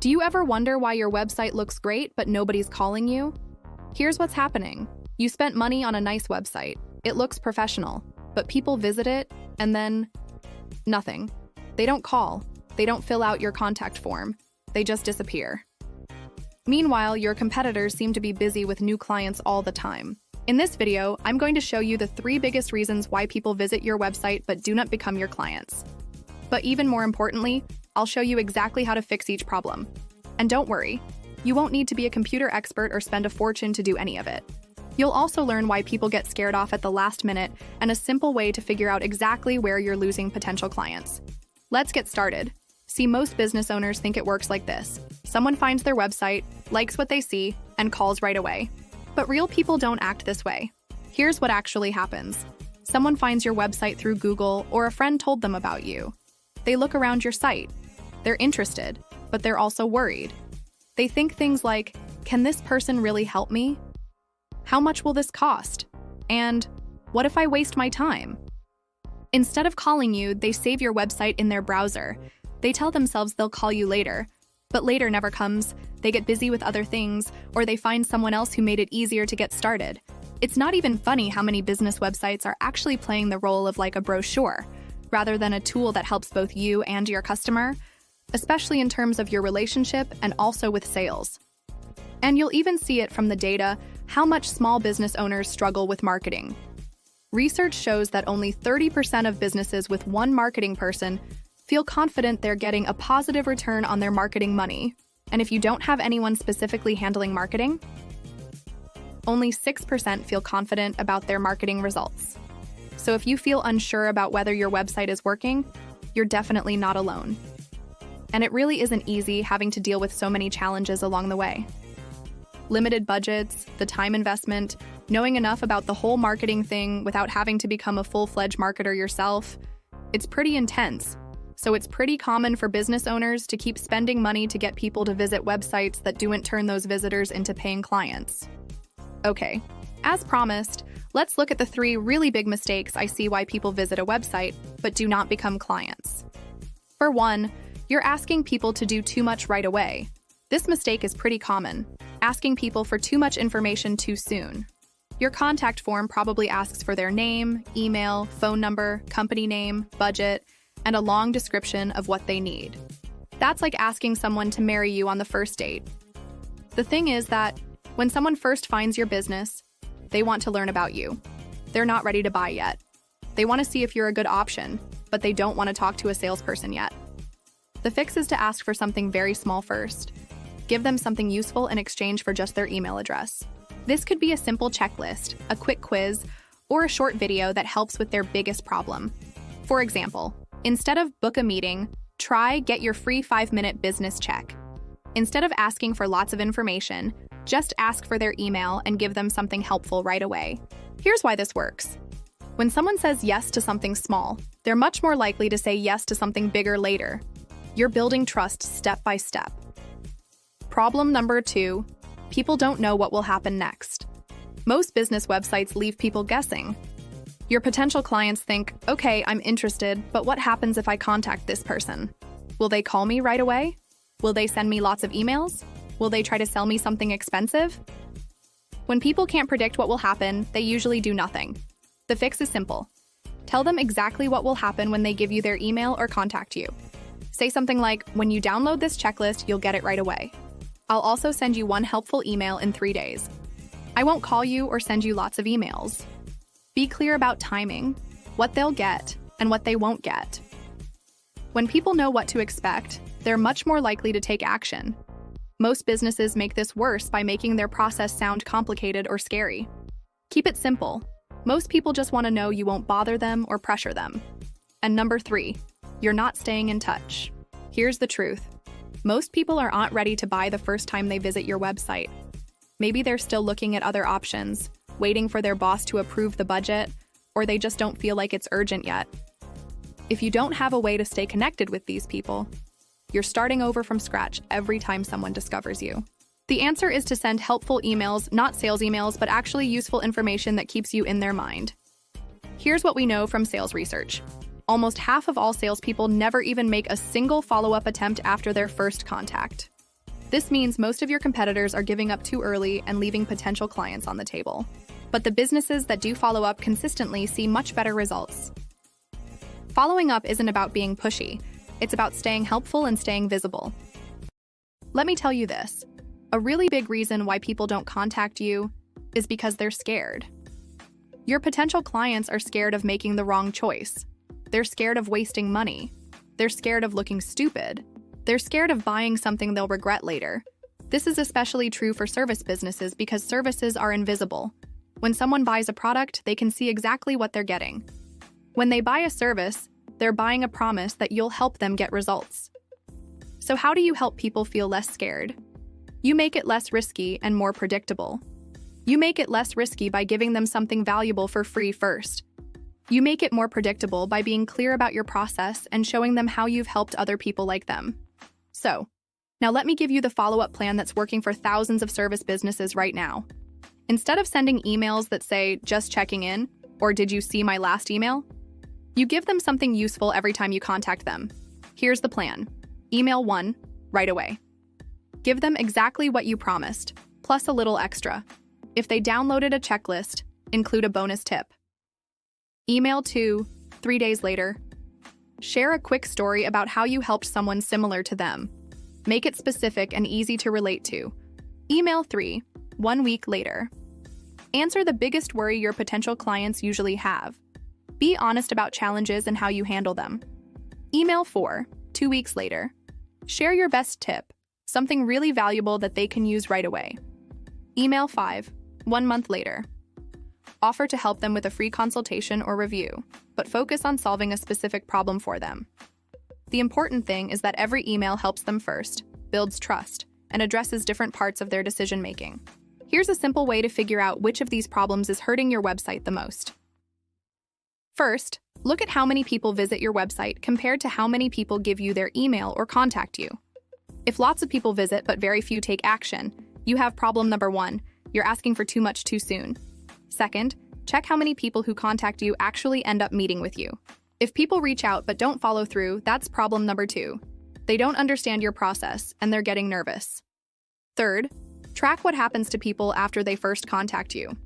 Do you ever wonder why your website looks great but nobody's calling you? Here's what's happening. You spent money on a nice website. It looks professional, but people visit it and then nothing. They don't call. They don't fill out your contact form. They just disappear. Meanwhile, your competitors seem to be busy with new clients all the time. In this video, I'm going to show you the 3 biggest reasons why people visit your website but do not become your clients. But even more importantly, I'll show you exactly how to fix each problem. And don't worry, you won't need to be a computer expert or spend a fortune to do any of it. You'll also learn why people get scared off at the last minute and a simple way to figure out exactly where you're losing potential clients. Let's get started. See, most business owners think it works like this. Someone finds their website, likes what they see, and calls right away. But real people don't act this way. Here's what actually happens. Someone finds your website through Google or a friend told them about you. They look around your site. They're interested, but they're also worried. They think things like, can this person really help me? How much will this cost? And what if I waste my time? Instead of calling you, they save your website in their browser. They tell themselves they'll call you later, but later never comes. They get busy with other things, or they find someone else who made it easier to get started. It's not even funny how many business websites are actually playing the role of like a brochure, rather than a tool that helps both you and your customer, especially in terms of your relationship and also with sales. And you'll even see it from the data, how much small business owners struggle with marketing. Research shows that only 30% of businesses with one marketing person feel confident they're getting a positive return on their marketing money. And if you don't have anyone specifically handling marketing, only 6% feel confident about their marketing results. So if you feel unsure about whether your website is working, you're definitely not alone. And it really isn't easy having to deal with so many challenges along the way. Limited budgets, the time investment, knowing enough about the whole marketing thing without having to become a full-fledged marketer yourself. It's pretty intense. So it's pretty common for business owners to keep spending money to get people to visit websites that don't turn those visitors into paying clients. Okay, as promised, let's look at the 3 really big mistakes I see why people visit a website but do not become clients. For one, you're asking people to do too much right away. This mistake is pretty common, asking people for too much information too soon. Your contact form probably asks for their name, email, phone number, company name, budget, and a long description of what they need. That's like asking someone to marry you on the first date. The thing is that when someone first finds your business, they want to learn about you. They're not ready to buy yet. They want to see if you're a good option, but they don't want to talk to a salesperson yet. The fix is to ask for something very small first. Give them something useful in exchange for just their email address. This could be a simple checklist, a quick quiz, or a short video that helps with their biggest problem. For example, instead of book a meeting, try get your free 5-minute business check. Instead of asking for lots of information, just ask for their email and give them something helpful right away. Here's why this works. When someone says yes to something small, they're much more likely to say yes to something bigger later. You're building trust step by step. Problem number 2, people don't know what will happen next. Most business websites leave people guessing. Your potential clients think, okay, I'm interested, but what happens if I contact this person? Will they call me right away? Will they send me lots of emails? Will they try to sell me something expensive? When people can't predict what will happen, they usually do nothing. The fix is simple. Tell them exactly what will happen when they give you their email or contact you. Say something like, when you download this checklist, you'll get it right away. I'll also send you one helpful email in 3 days. I won't call you or send you lots of emails. Be clear about timing, what they'll get, and what they won't get. When people know what to expect, they're much more likely to take action. Most businesses make this worse by making their process sound complicated or scary. Keep it simple. Most people just want to know you won't bother them or pressure them. And number 3, you're not staying in touch. Here's the truth. Most people aren't ready to buy the first time they visit your website. Maybe they're still looking at other options, waiting for their boss to approve the budget, or they just don't feel like it's urgent yet. If you don't have a way to stay connected with these people, you're starting over from scratch every time someone discovers you. The answer is to send helpful emails, not sales emails, but actually useful information that keeps you in their mind. Here's what we know from sales research. Almost half of all salespeople never even make a single follow-up attempt after their first contact. This means most of your competitors are giving up too early and leaving potential clients on the table. But the businesses that do follow up consistently see much better results. Following up isn't about being pushy. It's about staying helpful and staying visible. Let me tell you this. A really big reason why people don't contact you is because they're scared. Your potential clients are scared of making the wrong choice. They're scared of wasting money. They're scared of looking stupid. They're scared of buying something they'll regret later. This is especially true for service businesses because services are invisible. When someone buys a product, they can see exactly what they're getting. When they buy a service, they're buying a promise that you'll help them get results. So how do you help people feel less scared? You make it less risky and more predictable. You make it less risky by giving them something valuable for free first. You make it more predictable by being clear about your process and showing them how you've helped other people like them. So, now let me give you the follow-up plan that's working for thousands of service businesses right now. Instead of sending emails that say, "Just checking in," or "Did you see my last email?" you give them something useful every time you contact them. Here's the plan. Email 1, right away. Give them exactly what you promised, plus a little extra. If they downloaded a checklist, include a bonus tip. Email 2, 3 days later. Share a quick story about how you helped someone similar to them. Make it specific and easy to relate to. Email 3, 1 week later. Answer the biggest worry your potential clients usually have. Be honest about challenges and how you handle them. Email 4, 2 weeks later. Share your best tip, something really valuable that they can use right away. Email 5, 1 month later. Offer to help them with a free consultation or review, but focus on solving a specific problem for them. The important thing is that every email helps them first, builds trust, and addresses different parts of their decision-making. Here's a simple way to figure out which of these problems is hurting your website the most. First, look at how many people visit your website compared to how many people give you their email or contact you. If lots of people visit but very few take action, you have problem number 1, you're asking for too much too soon. Second, check how many people who contact you actually end up meeting with you. If people reach out but don't follow through, that's problem number 2. They don't understand your process and they're getting nervous. Third, track what happens to people after they first contact you.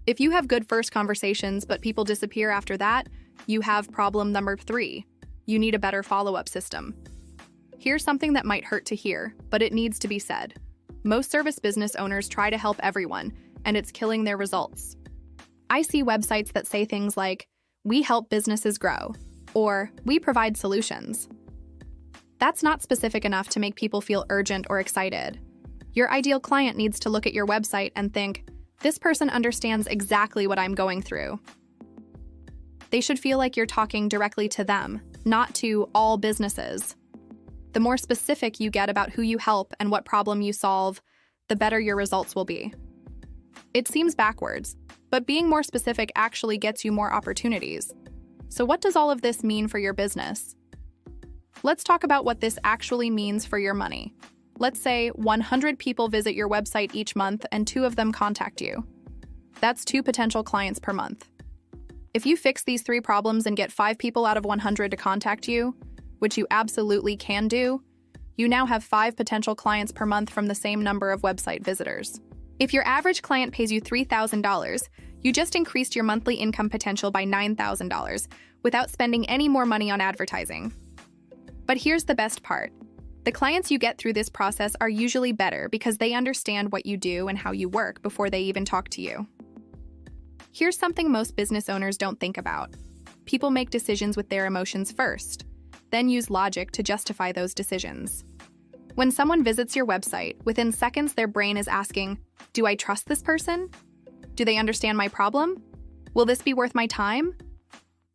If you have good first conversations but people disappear after that, you have problem number 3. You need a better follow-up system. Here's something that might hurt to hear, but it needs to be said. Most service business owners try to help everyone, and it's killing their results. I see websites that say things like, "We help businesses grow," or "We provide solutions." That's not specific enough to make people feel urgent or excited. Your ideal client needs to look at your website and think, "This person understands exactly what I'm going through." They should feel like you're talking directly to them, not to all businesses. The more specific you get about who you help and what problem you solve, the better your results will be. It seems backwards, but being more specific actually gets you more opportunities. So what does all of this mean for your business? Let's talk about what this actually means for your money. Let's say 100 people visit your website each month and 2 of them contact you. That's 2 potential clients per month. If you fix these 3 problems and get 5 people out of 100 to contact you, which you absolutely can do, you now have 5 potential clients per month from the same number of website visitors. If your average client pays you $3,000, you just increased your monthly income potential by $9,000 without spending any more money on advertising. But here's the best part. The clients you get through this process are usually better because they understand what you do and how you work before they even talk to you. Here's something most business owners don't think about. People make decisions with their emotions first, then use logic to justify those decisions. When someone visits your website, within seconds their brain is asking, "Do I trust this person? Do they understand my problem? Will this be worth my time?"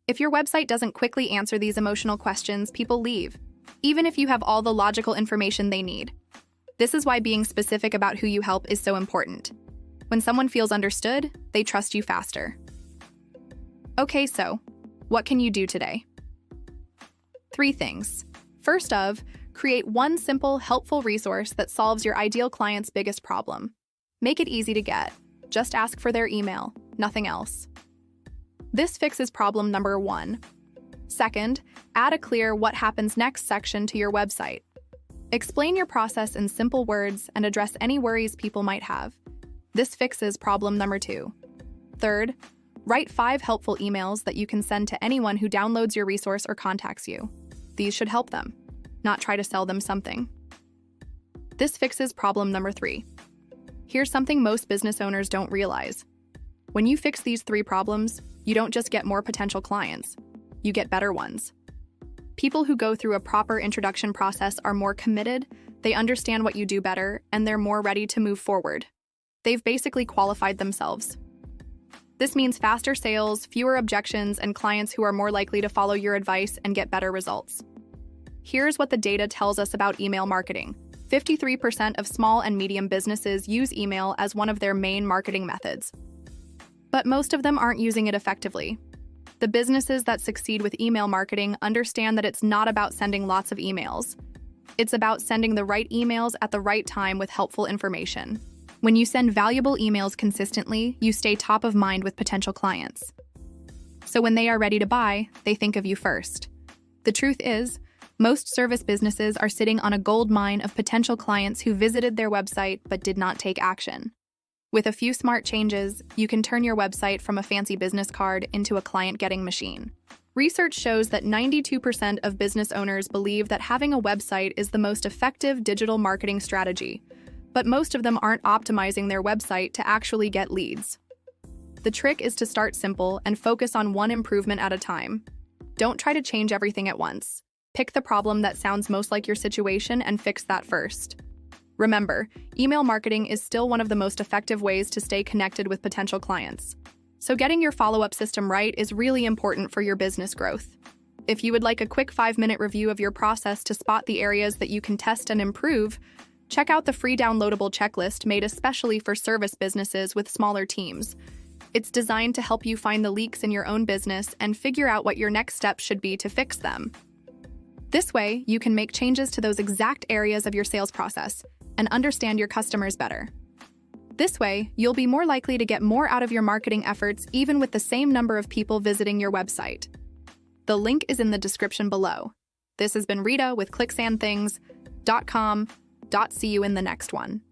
If your website doesn't quickly answer these emotional questions, people leave, even if you have all the logical information they need. This is why being specific about who you help is so important. When someone feels understood, they trust you faster. Okay, so what can you do today? 3 things. First of, create one simple, helpful resource that solves your ideal client's biggest problem. Make it easy to get. Just ask for their email, nothing else. This fixes problem number 1. Second, add a clear what happens next section to your website. Explain your process in simple words and address any worries people might have. This fixes problem number 2. Third, write 5 helpful emails that you can send to anyone who downloads your resource or contacts you. These should help them, not try to sell them something. This fixes problem number 3. Here's something most business owners don't realize. When you fix these 3 problems, you don't just get more potential clients, you get better ones. People who go through a proper introduction process are more committed, they understand what you do better, and they're more ready to move forward. They've basically qualified themselves. This means faster sales, fewer objections, and clients who are more likely to follow your advice and get better results. Here's what the data tells us about email marketing. 53% of small and medium businesses use email as one of their main marketing methods. But most of them aren't using it effectively. The businesses that succeed with email marketing understand that it's not about sending lots of emails. It's about sending the right emails at the right time with helpful information. When you send valuable emails consistently, you stay top of mind with potential clients. So when they are ready to buy, they think of you first. The truth is, most service businesses are sitting on a gold mine of potential clients who visited their website but did not take action. With a few smart changes, you can turn your website from a fancy business card into a client-getting machine. Research shows that 92% of business owners believe that having a website is the most effective digital marketing strategy, but most of them aren't optimizing their website to actually get leads. The trick is to start simple and focus on one improvement at a time. Don't try to change everything at once. Pick the problem that sounds most like your situation and fix that first. Remember, email marketing is still one of the most effective ways to stay connected with potential clients. So getting your follow-up system right is really important for your business growth. If you would like a quick 5-minute review of your process to spot the areas that you can test and improve, check out the free downloadable checklist made especially for service businesses with smaller teams. It's designed to help you find the leaks in your own business and figure out what your next steps should be to fix them. This way, you can make changes to those exact areas of your sales process and understand your customers better. This way, you'll be more likely to get more out of your marketing efforts even with the same number of people visiting your website. The link is in the description below. This has been Rita with ClicksandThings.com. See you in the next one.